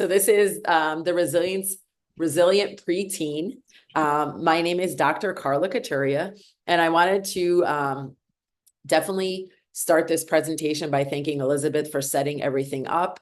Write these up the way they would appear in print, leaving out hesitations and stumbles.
So this is the Resilient Preteen. My name is Dr. Carla Couturier, and I wanted to definitely start this presentation by thanking Elizabeth for setting everything up.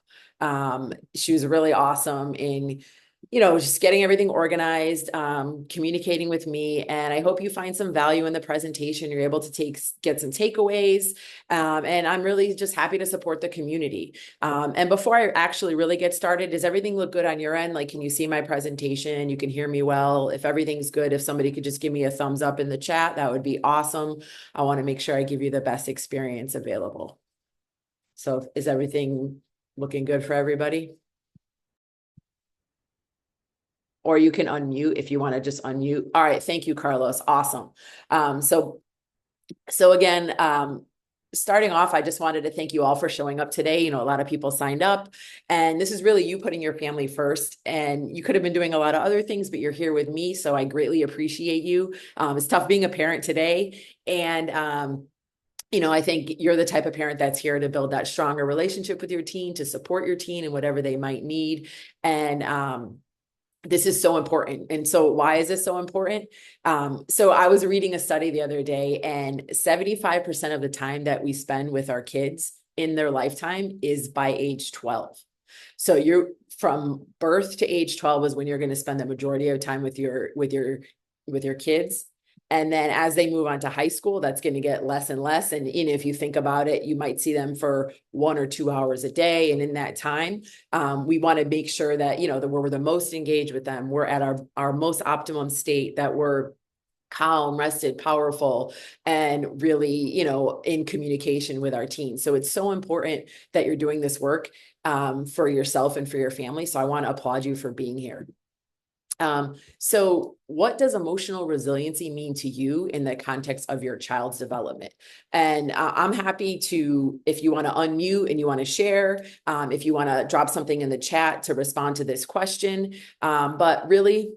She was really awesome in just getting everything organized, communicating with me. And I hope you find some value in the presentation. You're able to get some takeaways. And I'm really just happy to support the community. And before I actually really get started, does everything look good on your end? Like, can you see my presentation? You can hear me well. If everything's good, if somebody could just give me a thumbs up in the chat, that would be awesome. I want to make sure I give you the best experience available. So is everything looking good for everybody? Or you can unmute if you want to just unmute. All right. Thank you, Carlos. Awesome. So again, starting off, I just wanted to thank you all for showing up today. A lot of people signed up, and this is really you putting your family first. And you could have been doing a lot of other things, but you're here with me. So I greatly appreciate you. It's tough being a parent today. And, I think you're the type of parent that's here to build that stronger relationship with your teen, to support your teen and whatever they might need. And, this is so important. And so why is this so important? So I was reading a study the other day, and 75% of the time that we spend with our kids in their lifetime is by age 12. So you're from birth to age 12 is when you're going to spend the majority of time with your kids. And then as they move on to high school, that's going to get less and less. And if you think about it, you might see them for 1 or 2 hours a day. And in that time, we want to make sure that, that we're the most engaged with them. We're at our most optimum state, that we're calm, rested, powerful, and really, in communication with our teens. So it's so important that you're doing this work for yourself and for your family. So I want to applaud you for being here. So what does emotional resiliency mean to you in the context of your child's development? And I'm happy to, if you want to unmute and you want to share, if you want to drop something in the chat to respond to this question. But really,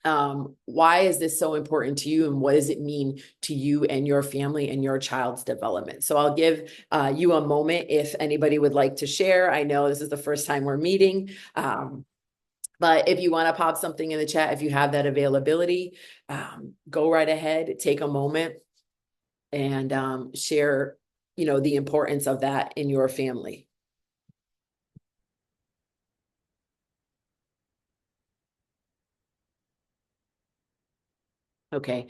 why is this so important to you, and what does it mean to you and your family and your child's development? So I'll give you a moment if anybody would like to share. I know this is the first time we're meeting. But if you want to pop something in the chat, if you have that availability, go right ahead, take a moment and share, the importance of that in your family. Okay,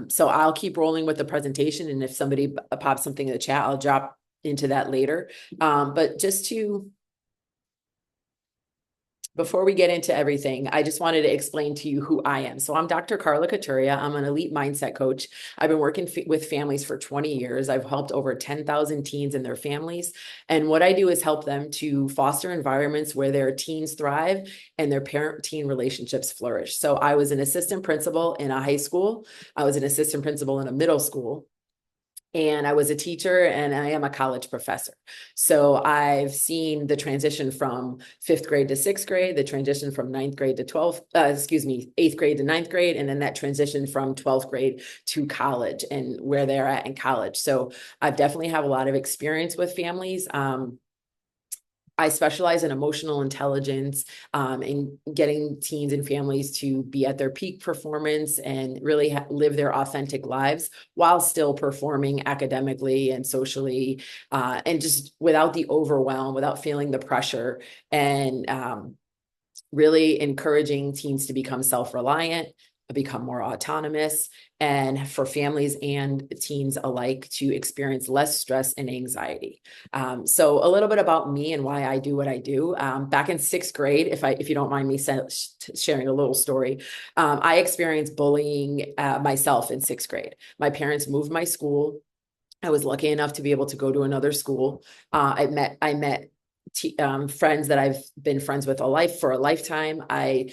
so I'll keep rolling with the presentation, and if somebody pops something in the chat, I'll drop into that later. But before we get into everything, I just wanted to explain to you who I am. So I'm Dr. Carla Couturier. I'm an elite mindset coach. I've been working with families for 20 years. I've helped over 10,000 teens and their families. And what I do is help them to foster environments where their teens thrive and their parent-teen relationships flourish. So I was an assistant principal in a high school. I was an assistant principal in a middle school. And I was a teacher, and I am a college professor. So I've seen the transition from 5th grade to 6th grade, the transition from 8th grade to 9th grade, and then that transition from 12th grade to college and where they're at in college. So I definitely have a lot of experience with families. I specialize in emotional intelligence, and getting teens and families to be at their peak performance and really live their authentic lives while still performing academically and socially, and just without the overwhelm, without feeling the pressure, and really encouraging teens to become self-reliant, become more autonomous, and for families and teens alike to experience less stress and anxiety. So a little bit about me and why I do what I do. Back in 6th grade, if you don't mind me sharing a little story, I experienced bullying myself in 6th grade. My parents moved my school. I was lucky enough to be able to go to another school. I met friends that I've been friends with for a lifetime. I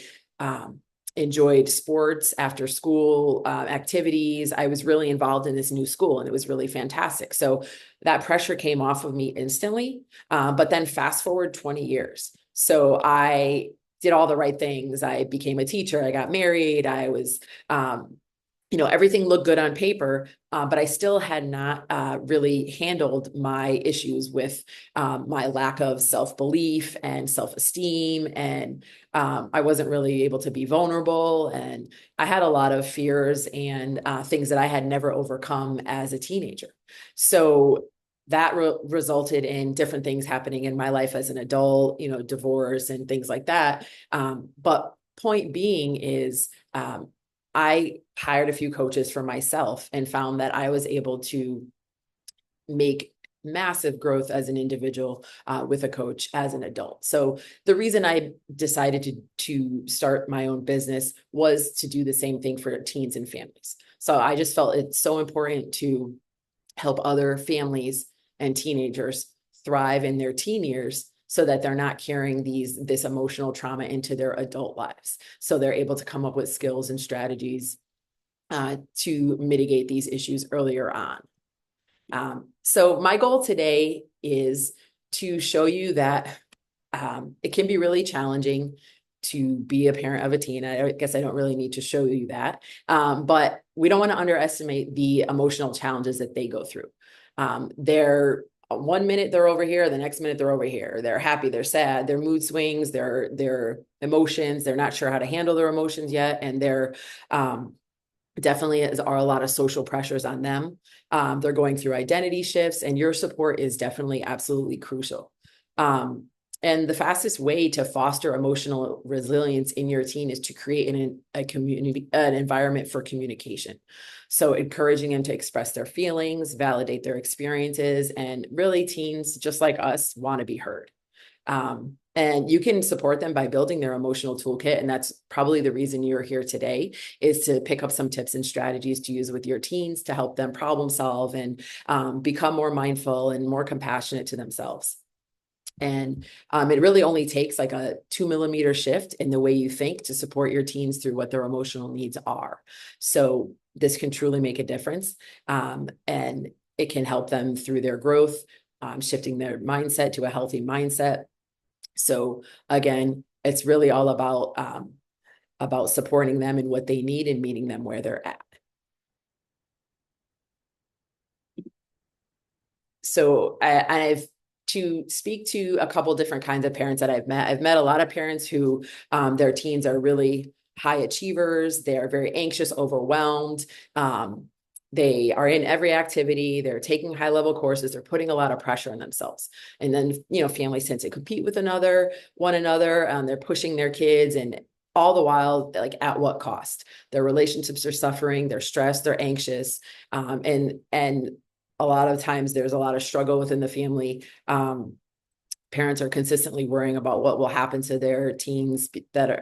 enjoyed sports, after school activities. I was really involved in this new school, and it was really fantastic. So that pressure came off of me instantly. But then fast forward 20 years. So I did all the right things. I became a teacher. I got married. I was everything looked good on paper, but I still had not really handled my issues with my lack of self-belief and self-esteem. And I wasn't really able to be vulnerable. And I had a lot of fears and things that I had never overcome as a teenager. So that resulted in different things happening in my life as an adult, divorce and things like that. But point being is, I hired a few coaches for myself and found that I was able to make massive growth as an individual with a coach as an adult. So the reason I decided to start my own business was to do the same thing for teens and families. So I just felt it's so important to help other families and teenagers thrive in their teen years so that they're not carrying this emotional trauma into their adult lives. So they're able to come up with skills and strategies to mitigate these issues earlier on. So my goal today is to show you that it can be really challenging to be a parent of a teen. I guess I don't really need to show you that, but we don't want to underestimate the emotional challenges that they go through. They're 1 minute they're over here, the next minute they're over here. They're happy, they're sad, their mood swings, their emotions. They're not sure how to handle their emotions yet, and they're definitely are a lot of social pressures on them. They're going through identity shifts, and your support is definitely absolutely crucial. And the fastest way to foster emotional resilience in your teen is to create an environment for communication. So encouraging them to express their feelings, validate their experiences, and really teens, just like us, want to be heard. And you can support them by building their emotional toolkit. And that's probably the reason you're here today, is to pick up some tips and strategies to use with your teens to help them problem solve and become more mindful and more compassionate to themselves. And it really only takes like a 2 millimeter shift in the way you think to support your teens through what their emotional needs are. So this can truly make a difference. And it can help them through their growth, shifting their mindset to a healthy mindset. So again, it's really all about supporting them and what they need and meeting them where they're at. So I've to speak to a couple different kinds of parents that I've met a lot of parents who their teens are really high achievers. They're very anxious, overwhelmed. They are in every activity. They're taking high level courses. They're putting a lot of pressure on themselves. And then, families tend to compete with one another. They're pushing their kids, and all the while, like, at what cost? Their relationships are suffering. They're stressed. They're anxious. And a lot of times there's a lot of struggle within the family. Parents are consistently worrying about what will happen to their teens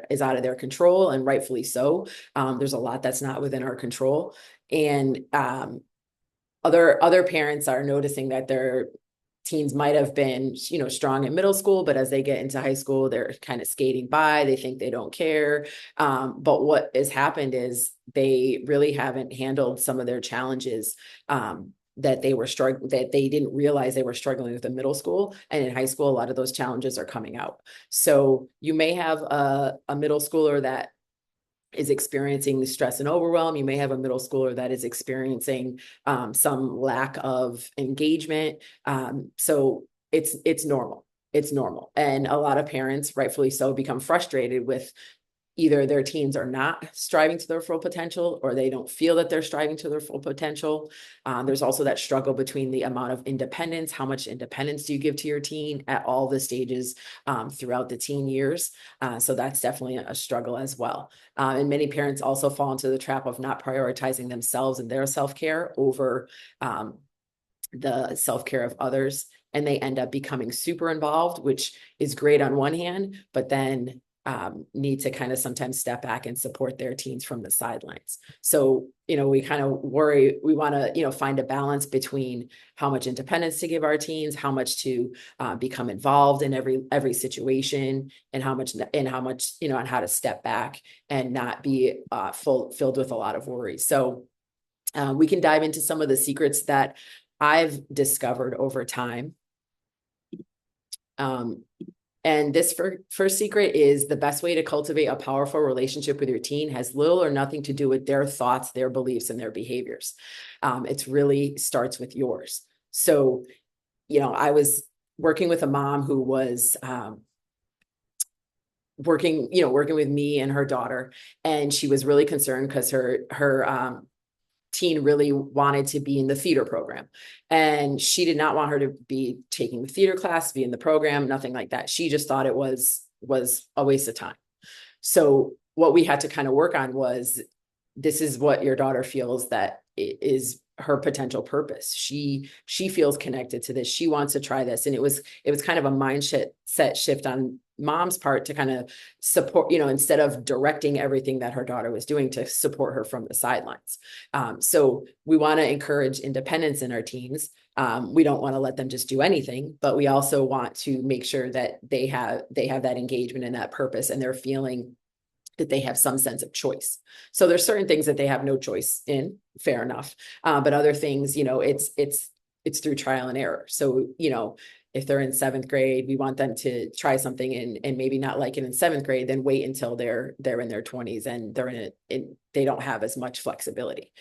is out of their control, and rightfully so. There's a lot that's not within our control. And other parents are noticing that their teens might have been, strong in middle school, but as they get into high school, they're kind of skating by. They think they don't care. But what has happened is they really haven't handled some of their challenges that they didn't realize they were struggling with in middle school. And in high school, a lot of those challenges are coming out. So you may have a middle schooler that is experiencing the stress and overwhelm. You may have a middle schooler that is experiencing some lack of engagement. So it's normal. It's normal. And a lot of parents, rightfully so, become frustrated with either their teens are not striving to their full potential, or they don't feel that they're striving to their full potential. There's also that struggle between the amount of independence. How much independence do you give to your teen at all the stages throughout the teen years? So that's definitely a struggle as well. And many parents also fall into the trap of not prioritizing themselves and their self-care over the self-care of others. And they end up becoming super involved, which is great on one hand, but then need to kind of sometimes step back and support their teens from the sidelines. So, we kind of worry, we want to, find a balance between how much independence to give our teens, how much to become involved in every situation, and how much, on how to step back and not be filled with a lot of worries. So we can dive into some of the secrets that I've discovered over time. And this first secret is the best way to cultivate a powerful relationship with your teen has little or nothing to do with their thoughts, their beliefs, and their behaviors. It's really starts with yours. So, I was working with a mom who was working with me and her daughter, and she was really concerned because her teen really wanted to be in the theater program, and she did not want her to be taking the theater class, be in the program, nothing like that. She just thought it was a waste of time. So what we had to kind of work on was, this is what your daughter feels that is her potential purpose. She feels connected to this. She wants to try this. And it was kind of a mindset shift on mom's part to kind of support, instead of directing everything that her daughter was doing, to support her from the sidelines. So we want to encourage independence in our teens. We don't want to let them just do anything, but we also want to make sure that they have that engagement and that purpose, and they're feeling that they have some sense of choice. So there's certain things that they have no choice in, fair enough. But other things, it's through trial and error. So, if they're in 7th grade, we want them to try something and maybe not like it in 7th grade, then wait until they're in their 20s and they're they don't have as much flexibility.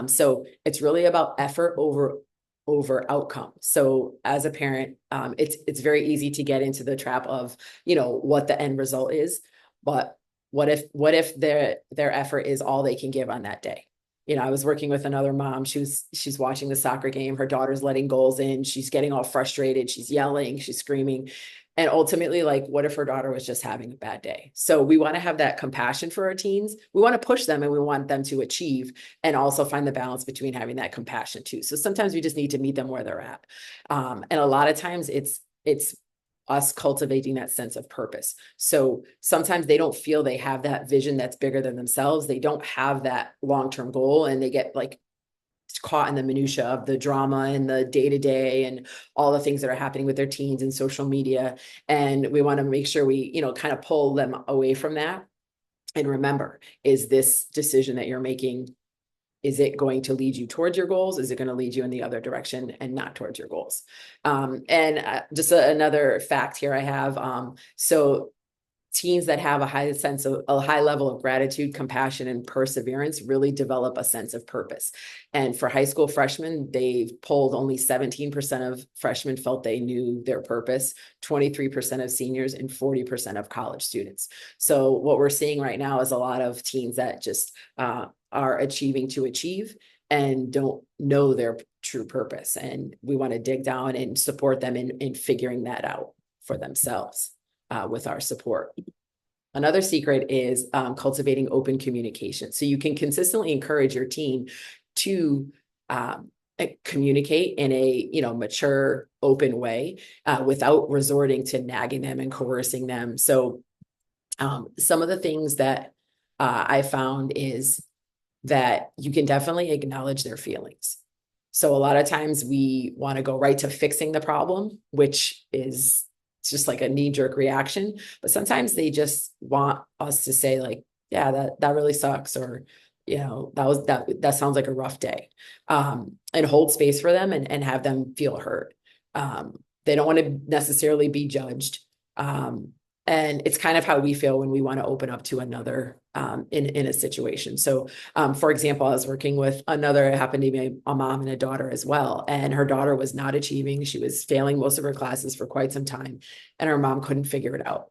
So it's really about effort over outcome. So as a parent, it's very easy to get into the trap of, what the end result is, but what if their effort is all they can give on that day? I was working with another mom. She's watching the soccer game. Her daughter's letting goals in. She's getting all frustrated. She's yelling, she's screaming. And ultimately, like, what if her daughter was just having a bad day? So we want to have that compassion for our teens. We want to push them and we want them to achieve, and also find the balance between having that compassion too. So sometimes we just need to meet them where they're at. And a lot of times it's us cultivating that sense of purpose. So sometimes they don't feel they have that vision that's bigger than themselves. They don't have that long-term goal, and they get like caught in the minutia of the drama and the day-to-day and all the things that are happening with their teens and social media. And we want to make sure we, kind of pull them away from that. And remember, is this decision that you're making, is it going to lead you towards your goals? Is it going to lead you in the other direction and not towards your goals? Just another fact here I have. So teens that have a high level of gratitude, compassion, and perseverance really develop a sense of purpose. And for high school freshmen, they've polled only 17% of freshmen felt they knew their purpose, 23% of seniors, and 40% of college students. So what we're seeing right now is a lot of teens that just are achieving to achieve and don't know their true purpose. And we want to dig down and support them in figuring that out for themselves with our support. Another secret is cultivating open communication. So you can consistently encourage your teen to communicate in a mature, open way without resorting to nagging them and coercing them. So some of the things that I found is that you can definitely acknowledge their feelings. So a lot of times we want to go right to fixing the problem, which is just like a knee-jerk reaction. But sometimes they just want us to say, like, yeah, that really sucks, or that sounds like a rough day, and hold space for them and have them feel heard. They don't want to necessarily be judged. And it's kind of how we feel when we want to open up to another in a situation. So, for example, I was working with it happened to be a mom and a daughter as well. And her daughter was not achieving. She was failing most of her classes for quite some time, and her mom couldn't figure it out.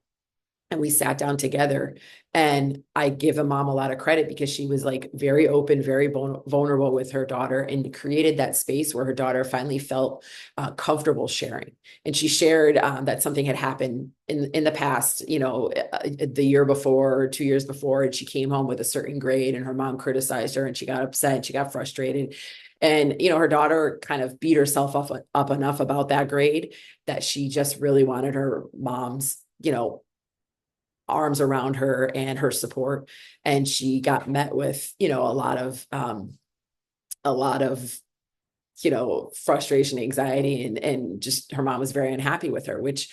And we sat down together, and I give a mom a lot of credit because she was like very open, very vulnerable with her daughter, and created that space where her daughter finally felt comfortable sharing. And she shared that something had happened in the past, the year before or 2 years before, and she came home with a certain grade, and her mom criticized her, and she got upset, she got frustrated. And, her daughter kind of beat herself up enough about that grade that she just really wanted her mom's, arms around her and her support. And she got met with, a lot of, frustration, anxiety, and just her mom was very unhappy with her, which,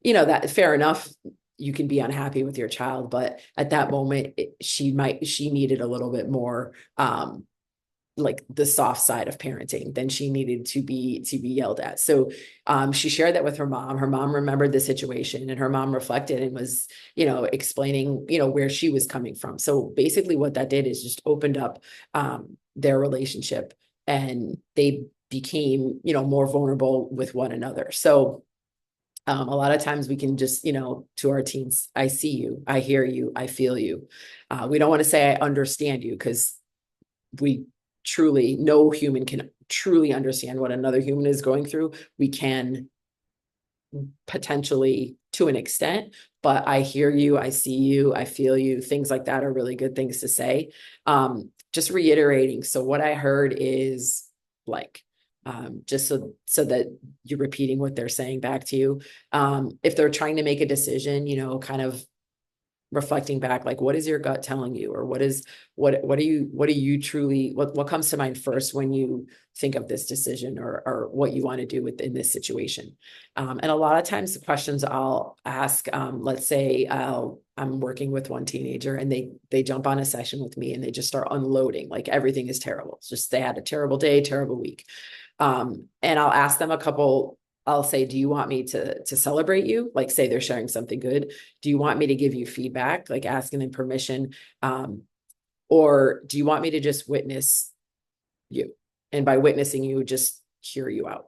that fair enough. You can be unhappy with your child, but at that moment she needed a little bit more, like the soft side of parenting, then she needed to be yelled at. So she shared that with her mom. Her mom remembered the situation, and her mom reflected and was, explaining, where she was coming from. So basically what that did is just opened up their relationship, and they became, more vulnerable with one another. So a lot of times we can just, to our teens, I see you, I hear you, I feel you. We don't want to say I understand you, because we truly, no human can truly understand what another human is going through. We can potentially to an extent, but I hear you, I see you, I feel you. Things like that are really good things to say. Just reiterating. So what I heard is like, just so that you're repeating what they're saying back to you. If they're trying to make a decision, kind of reflecting back, like, what is your gut telling you? Or what are you truly, what comes to mind first when you think of this decision, or what you want to do within this situation? And a lot of times the questions I'll ask, let's say I'm working with one teenager, and they jump on a session with me, and they just start unloading, like everything is terrible. It's just, they had a terrible day, terrible week. And I'll ask them I'll say, do you want me to celebrate you? Like, say they're sharing something good. Do you want me to give you feedback, like asking them permission? Or do you want me to just witness you? And by witnessing you, just hear you out.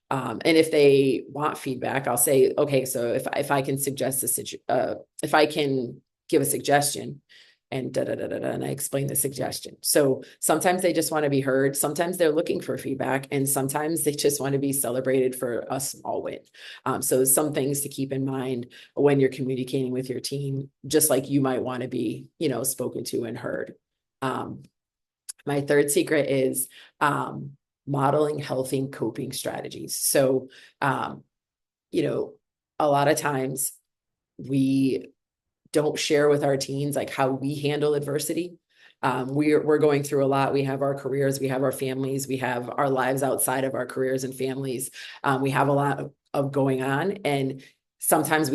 And if they want feedback, I'll say, okay, so if I can suggest if I can give a suggestion, and and I explain the suggestion. So sometimes they just want to be heard. Sometimes they're looking for feedback, and sometimes they just want to be celebrated for a small win. So some things to keep in mind when you're communicating with your team, just like you might want to be, spoken to and heard. My third secret is modeling healthy coping strategies. So, a lot of times we don't share with our teens like how we handle adversity. We're going through a lot. We have our careers, we have our families, we have our lives outside of our careers and families. We have a lot of going on, and sometimes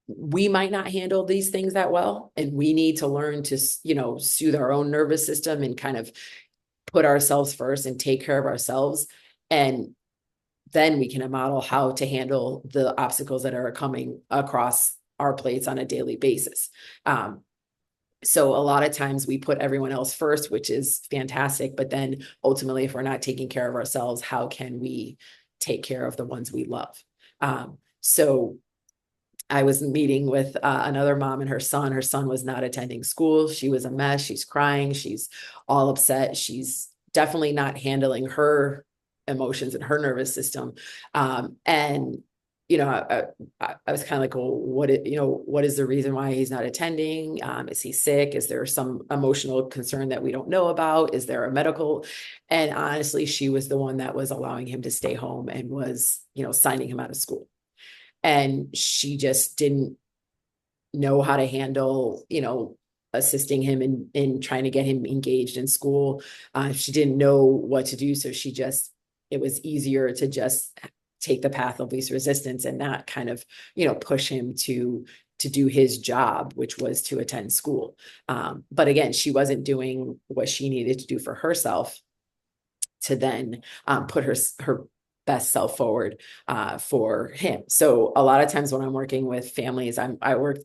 we might not handle these things that well, and we need to learn to, soothe our own nervous system and kind of put ourselves first and take care of ourselves. And then we can model how to handle the obstacles that are coming across our plates on a daily basis. So a lot of times we put everyone else first, which is fantastic. But then ultimately, if we're not taking care of ourselves, how can we take care of the ones we love? So I was meeting with another mom and her son. Her son was not attending school. She was a mess. She's crying. She's all upset. She's definitely not handling her emotions and her nervous system. And I was kind of like, well, what is the reason why he's not attending? Is he sick? Is there some emotional concern that we don't know about? Is there a medical? And honestly, she was the one that was allowing him to stay home and was, signing him out of school. And she just didn't know how to handle, assisting him in trying to get him engaged in school. She didn't know what to do. So it was easier to just take the path of least resistance and not kind of, push him to do his job, which was to attend school. But again, she wasn't doing what she needed to do for herself to then put her best self forward for him. So a lot of times when I'm working with families, I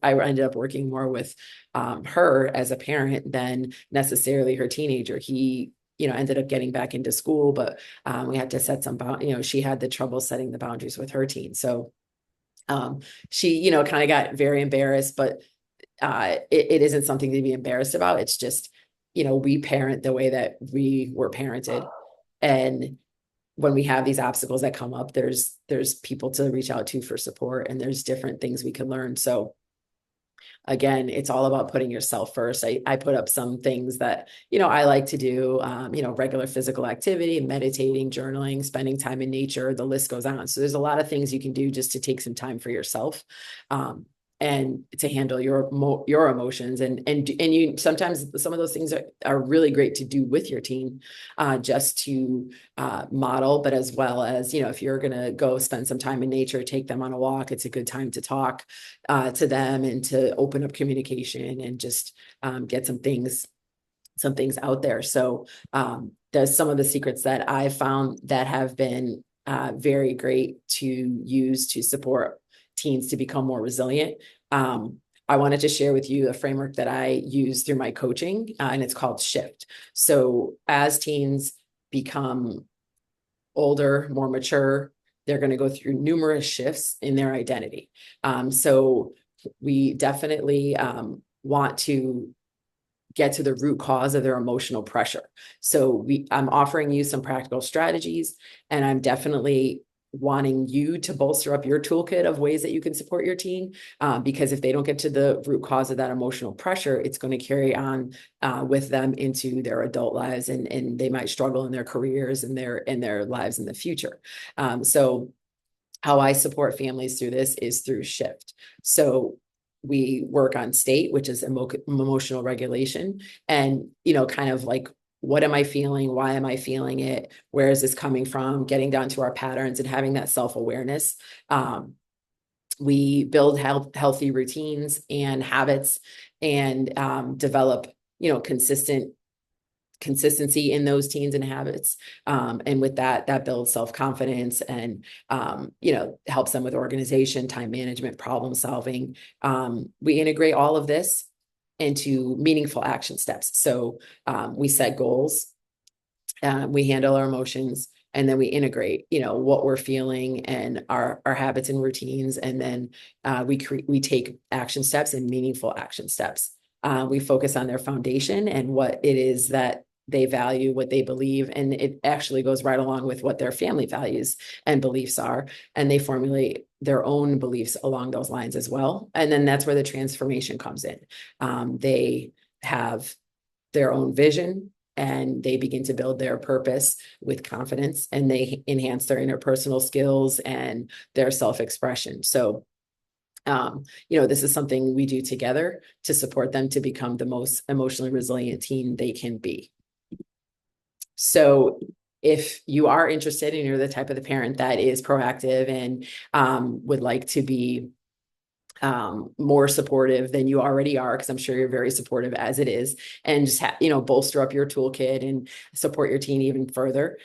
ended up working more with her as a parent than necessarily her teenager. He, ended up getting back into school, but we had to set some she had the trouble setting the boundaries with her teen. So she, kind of got very embarrassed, but it isn't something to be embarrassed about. It's just, we parent the way that we were parented. And when we have these obstacles that come up, there's people to reach out to for support, and there's different things we can learn. So again, it's all about putting yourself first. I put up some things that, I like to do, regular physical activity, meditating, journaling, spending time in nature, the list goes on. So there's a lot of things you can do just to take some time for yourself. And to handle your emotions, and you sometimes some of those things are really great to do with your team, just to model, but as well as, if you're going to go spend some time in nature, take them on a walk, it's a good time to talk to them and to open up communication and just get some things out there. So some of the secrets that I've found that have been very great to use to support teens to become more resilient. I wanted to share with you a framework that I use through my coaching, and it's called SHIFT. So as teens become older, more mature, they're going to go through numerous shifts in their identity. So we definitely want to get to the root cause of their emotional pressure. So I'm offering you some practical strategies, and I'm definitely wanting you to bolster up your toolkit of ways that you can support your teen, because if they don't get to the root cause of that emotional pressure, it's going to carry on with them into their adult lives, and they might struggle in their careers and their lives in the future. So how I support families through this is through SHIFT. So we work on state, which is emotional regulation, and, kind of like, what am I feeling? Why am I feeling it? Where is this coming from? Getting down to our patterns and having that self-awareness. We build healthy routines and habits, and develop, consistency in those teens and habits. And with that builds self-confidence, and, helps them with organization, time management, problem solving. We integrate all of this into meaningful action steps. So we set goals, we handle our emotions, and then we integrate, what we're feeling and our habits and routines. And then we take action steps and meaningful action steps. We focus on their foundation and what it is that they value, what they believe, and it actually goes right along with what their family values and beliefs are. And they formulate their own beliefs along those lines as well. And then that's where the transformation comes in. They have their own vision, and they begin to build their purpose with confidence, and they enhance their interpersonal skills and their self-expression. So this is something we do together to support them to become the most emotionally resilient teen they can be. So if you are interested and you're the type of the parent that is proactive and would like to be more supportive than you already are, because I'm sure you're very supportive as it is, and just bolster up your toolkit and support your teen even further.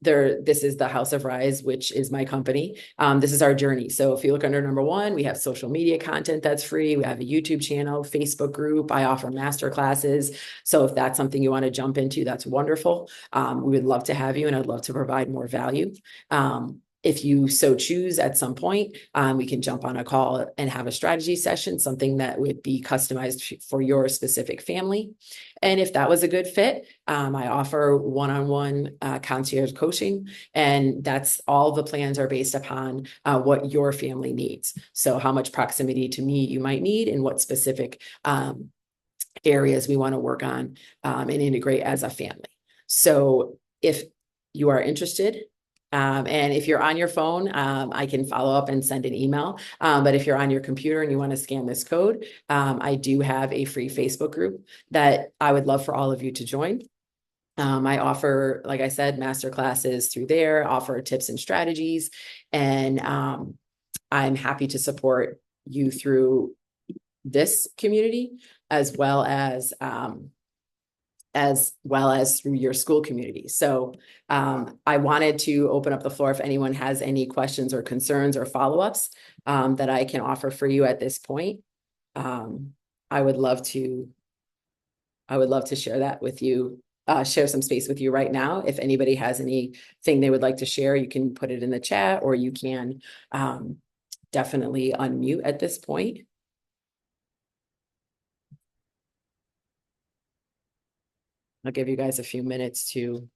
This is the House of Rise, which is my company. This is our journey. So if you look under number 1, we have social media content that's free. We have a YouTube channel, Facebook group. I offer master classes. So if that's something you want to jump into, that's wonderful. We would love to have you, and I'd love to provide more value. If you so choose at some point, we can jump on a call and have a strategy session, something that would be customized for your specific family. And if that was a good fit, I offer one-on-one concierge coaching, and that's all the plans are based upon what your family needs. So how much proximity to me you might need, and what specific areas we want to work on and integrate as a family. So if you are interested, and if you're on your phone, I can follow up and send an email. But if you're on your computer and you want to scan this code, I do have a free Facebook group that I would love for all of you to join. I offer, like I said, master classes through there, offer tips and strategies, and I'm happy to support you through this community, as well as through your school community. So I wanted to open up the floor if anyone has any questions or concerns or follow-ups that I can offer for you at this point. I would love to share that with you, share some space with you right now. If anybody has anything they would like to share, you can put it in the chat, or you can definitely unmute at this point. I'll give you guys a few minutes to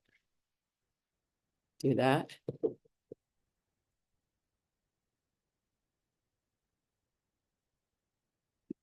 do that.